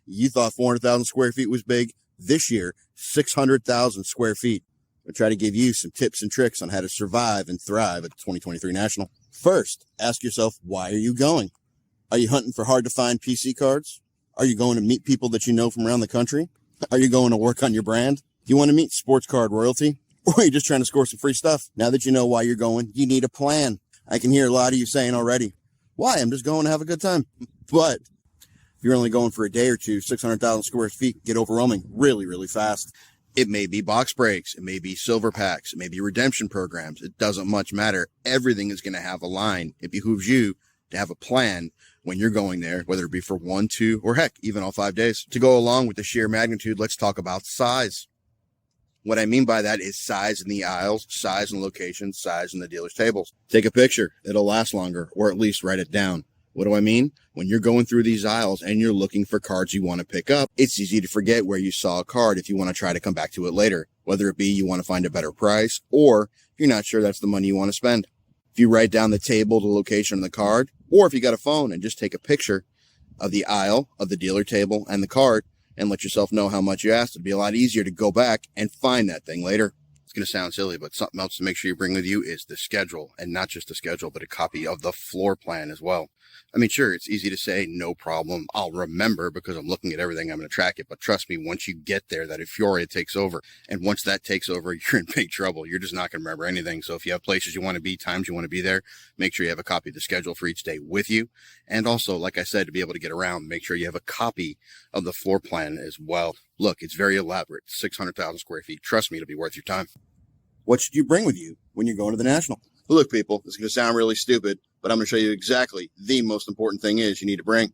You thought 400,000 square feet was big? This year, 600,000 square feet. I'll try to give you some tips and tricks on how to survive and thrive at the 2023 National. First, ask yourself, why are you going? Are you hunting for hard-to-find PC cards? Are you going to meet people that you know from around the country? Are you going to work on your brand? Do you want to meet sports card royalty? Or are you just trying to score some free stuff? Now that you know why you're going, you need a plan. I can hear a lot of you saying already, why? I'm just going to have a good time. But if you're only going for a day or two, 600,000 square feet get overwhelming really, really fast. It may be box breaks. It may be silver packs. It may be redemption programs. It doesn't much matter. Everything is going to have a line. It behooves you to have a plan when you're going there, whether it be for 1, 2, or heck, even all 5 days. To go along with the sheer magnitude, let's talk about size. What I mean by that is size in the aisles, size in locations, size in the dealer's tables. Take a picture. It'll last longer, or at least write it down. What do I mean? When you're going through these aisles and you're looking for cards you want to pick up, it's easy to forget where you saw a card if you want to try to come back to it later, whether it be you want to find a better price or you're not sure that's the money you want to spend. If you write down the table, the location of the card, or if you got a phone and just take a picture of the aisle, of the dealer table, and the card, and let yourself know how much you asked, it'd be a lot easier to go back and find that thing later. It's going to sound silly, but something else to make sure you bring with you is the schedule, and not just the schedule, but a copy of the floor plan as well. I mean, sure, it's easy to say, no problem, I'll remember because I'm looking at everything, I'm going to track it. But trust me, once you get there, that euphoria takes over. And once that takes over, you're in big trouble. You're just not going to remember anything. So if you have places you want to be, times you want to be there, make sure you have a copy of the schedule for each day with you. And also, like I said, to be able to get around, make sure you have a copy of the floor plan as well. Look, it's very elaborate, 600,000 square feet. Trust me, it'll be worth your time. What should you bring with you when you're going to the National? Look, people, this is going to sound really stupid, but I'm going to show you exactly the most important thing is you need to bring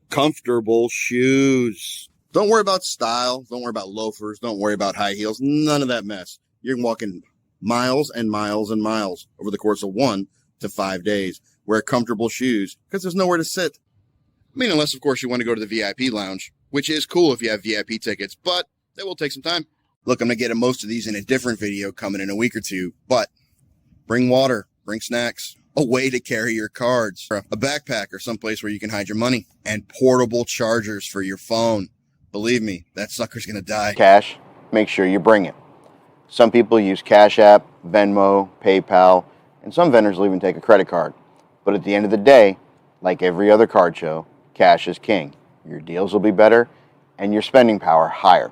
comfortable shoes. Don't worry about style. Don't worry about loafers. Don't worry about high heels. None of that mess. You're walking miles and miles and miles over the course of 1 to 5 days. Wear comfortable shoes because there's nowhere to sit. I mean, unless, of course, you want to go to the VIP lounge, which is cool if you have VIP tickets, but that will take some time. Look, I'm going to get to most of these in a different video coming in a week or two, but bring water, bring snacks, a way to carry your cards, a backpack or someplace where you can hide your money, and portable chargers for your phone. Believe me, that sucker's going to die. Cash, make sure you bring it. Some people use Cash App, Venmo, PayPal, and some vendors will even take a credit card. But at the end of the day, like every other card show, cash is king. Your deals will be better and your spending power higher.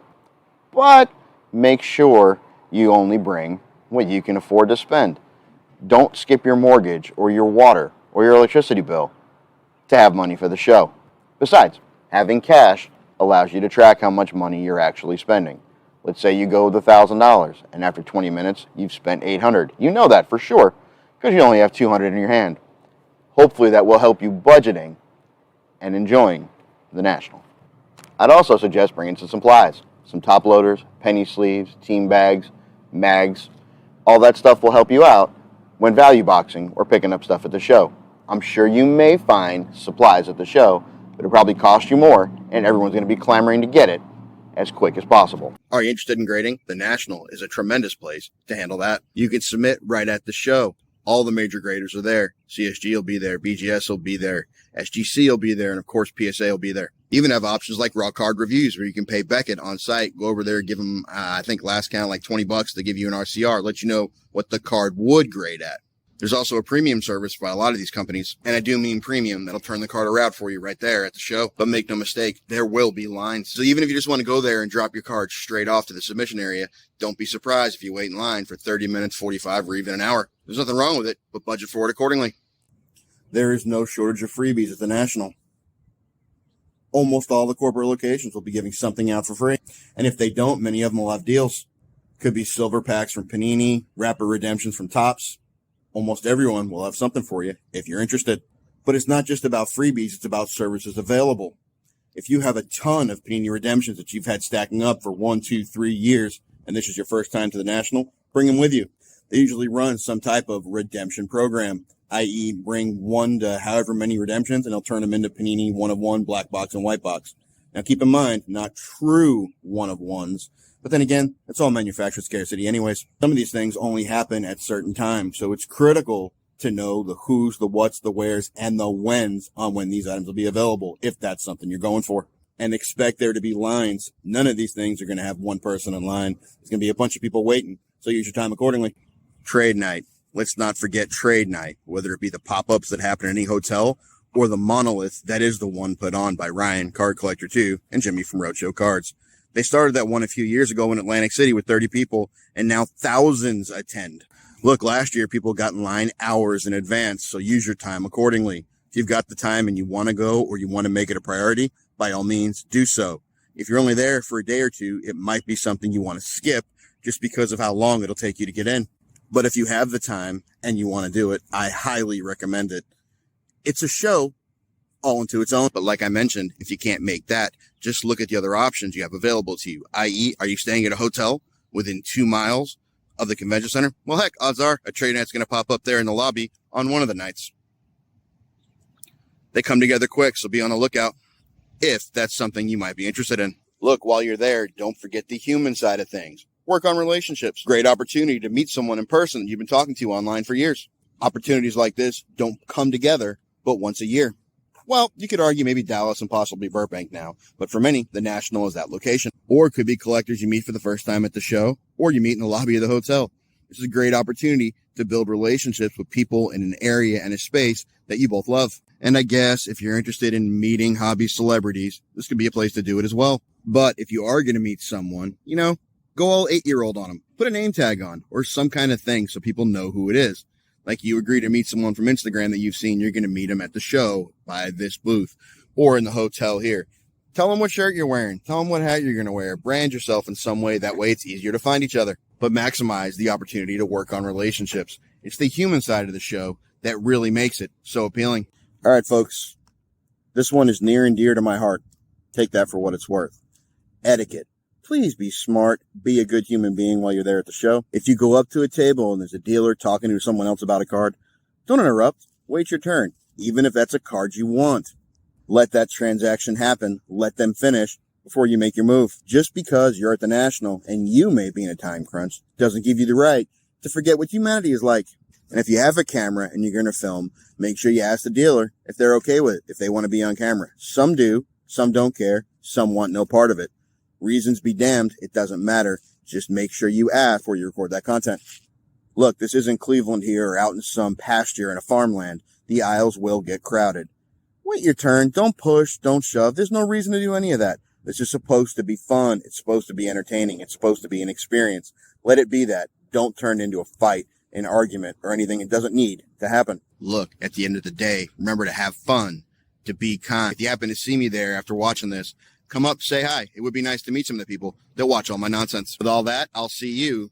But make sure you only bring what you can afford to spend. Don't skip your mortgage or your water or your electricity bill to have money for the show. Besides, having cash allows you to track how much money you're actually spending. Let's say you go with $1,000 and after 20 minutes you've spent $800. You know that for sure because you only have $200 in your hand. Hopefully that will help you budgeting and enjoying the National. I'd also suggest bringing some supplies. Some top loaders, penny sleeves, team bags, mags. All that stuff will help you out when value boxing or picking up stuff at the show. I'm sure you may find supplies at the show, but it'll probably cost you more, and everyone's going to be clamoring to get it as quick as possible. Are you interested in grading? The National is a tremendous place to handle that. You can submit right at the show. All the major graders are there. CSG will be there, BGS will be there, SGC will be there, and of course PSA will be there. Even have options like raw card reviews where you can pay Beckett on site, go over there, give them, I think last count like $20 to give you an RCR, let you know what the card would grade at. There's also a premium service by a lot of these companies, and I do mean premium, that'll turn the card around for you right there at the show. But make no mistake, there will be lines. So even if you just want to go there and drop your card straight off to the submission area, don't be surprised if you wait in line for 30 minutes, 45, or even an hour. There's nothing wrong with it, but budget for it accordingly. There is no shortage of freebies at the National. Almost all the corporate locations will be giving something out for free. And if they don't, many of them will have deals. Could be silver packs from Panini, rapid redemptions from Topps. Almost everyone will have something for you if you're interested. But it's not just about freebies, it's about services available. If you have a ton of Panini redemptions that you've had stacking up for 1, 2, 3 years, and this is your first time to the National, bring them with you. They usually run some type of redemption program, i.e. bring 1 to however many redemptions, and they'll turn them into Panini 1-of-1, black box, and white box. Now keep in mind, not true 1-of-1s, but then again, it's all manufactured scarcity anyways. Some of these things only happen at certain times, so it's critical to know the who's, the what's, the where's, and the when's on when these items will be available, if that's something you're going for. And expect there to be lines. None of these things are going to have one person in line. There's going to be a bunch of people waiting, so use your time accordingly. Trade night. Let's not forget trade night, whether it be the pop-ups that happen in any hotel or the monolith that is the one put on by Ryan, Card Collector 2, and Jimmy from Roadshow Cards. They started that one a few years ago in Atlantic City with 30 people, and now thousands attend. Look, last year people got in line hours in advance, so use your time accordingly. If you've got the time and you want to go or you want to make it a priority, by all means, do so. If you're only there for a day or two, it might be something you want to skip just because of how long it'll take you to get in. But if you have the time and you want to do it, I highly recommend it. It's a show all into its own. But like I mentioned, if you can't make that, just look at the other options you have available to you. i.e., are you staying at a hotel within 2 miles of the convention center? Well, heck, odds are a trade night's going to pop up there in the lobby on one of the nights. They come together quick, so be on the lookout if that's something you might be interested in. Look, while you're there, don't forget the human side of things. Work on relationships. Great opportunity to meet someone in person that you've been talking to online for years. Opportunities like this don't come together but once a year. Well, you could argue maybe Dallas and possibly Burbank now, but for many, the National is that location. Or it could be collectors you meet for the first time at the show, or you meet in the lobby of the hotel. This is a great opportunity to build relationships with people in an area and a space that you both love. And I guess if you're interested in meeting hobby celebrities, this could be a place to do it as well. But if you are going to meet someone, go all 8-year-old on them. Put a name tag on or some kind of thing so people know who it is. Like you agree to meet someone from Instagram that you've seen, you're going to meet them at the show by this booth or in the hotel here. Tell them what shirt you're wearing. Tell them what hat you're going to wear. Brand yourself in some way. That way it's easier to find each other. But maximize the opportunity to work on relationships. It's the human side of the show that really makes it so appealing. All right, folks. This one is near and dear to my heart. Take that for what it's worth. Etiquette. Please be smart. Be a good human being while you're there at the show. If you go up to a table and there's a dealer talking to someone else about a card, don't interrupt. Wait your turn, even if that's a card you want. Let that transaction happen. Let them finish before you make your move. Just because you're at the National and you may be in a time crunch doesn't give you the right to forget what humanity is like. And if you have a camera and you're going to film, make sure you ask the dealer if they're okay with it, if they want to be on camera. Some do, some don't care, some want no part of it. Reasons be damned, it doesn't matter. Just make sure you ask before you record that content. Look, this isn't Cleveland here or out in some pasture in a farmland. The aisles will get crowded. Wait your turn. Don't push. Don't shove. There's no reason to do any of that. This is supposed to be fun. It's supposed to be entertaining. It's supposed to be an experience. Let it be that. Don't turn into a fight, an argument, or anything it doesn't need to happen. Look, at the end of the day, remember to have fun, to be kind. If you happen to see me there after watching this, come up, say hi. It would be nice to meet some of the people that watch all my nonsense. With all that, I'll see you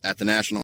at the National.